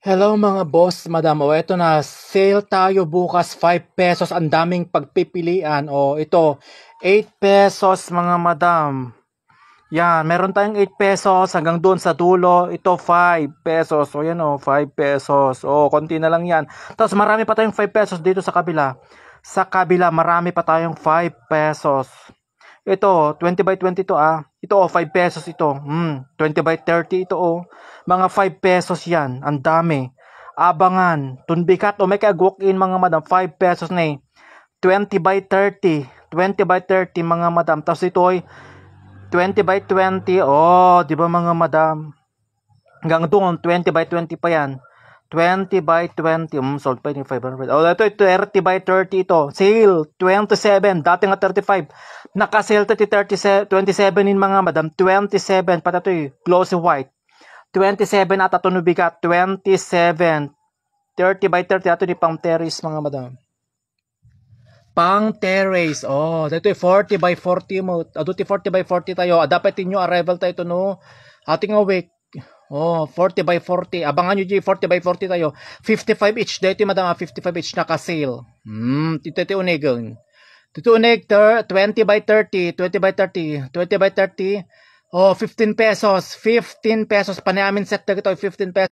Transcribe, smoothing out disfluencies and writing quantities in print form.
Hello mga boss, madam. O eto na, sale tayo bukas 5 pesos. Ang daming pagpipilian. O ito, 8 pesos mga madam. Yan, meron tayong 8 pesos hanggang doon sa dulo. Ito 5 pesos. O yan o, 5 pesos. O, konti na lang yan. Tapos marami pa tayong 5 pesos dito sa kabila. Sa kabila, marami pa tayong 5 pesos. Ito, 20 by 20 to ah. Ito 5 pesos ito. 20 by 30 ito Mga 5 pesos yan. Ang dami. Abangan. Tunbikat may kag-walk-in mga madam. 5 pesos na 20 by 30. 20 by 30 mga madam. Tapos ito 20 by 20. Di ba mga madam? Hanggang doon, 20 by 20 pa yan. 20 by 20. Sold pa yung 500. Ito 30 by 30 ito. Sale, 27. Dating nga 35. Naka-sale 30, 27 in mga madam. 27. Pati ito glossy white. 27 at ito nubigat. 27. 30 by 30. Ito ni pang terrace mga madam. Pang terrace. Dito 40 by 40 mo. Aduti 40 by 40 tayo. Dapat inyo arrival tayo ito no. Ating awake. 40 by 40. Abangan nyo 40 by 40 tayo. 55 each. Dito madama 55 each naka-sale. Tito unegang. Tito uneg 20 by 30. 20 by 30. 20 by 30. 15 pesos. 15 pesos. Panamin set na ito 15 pesos.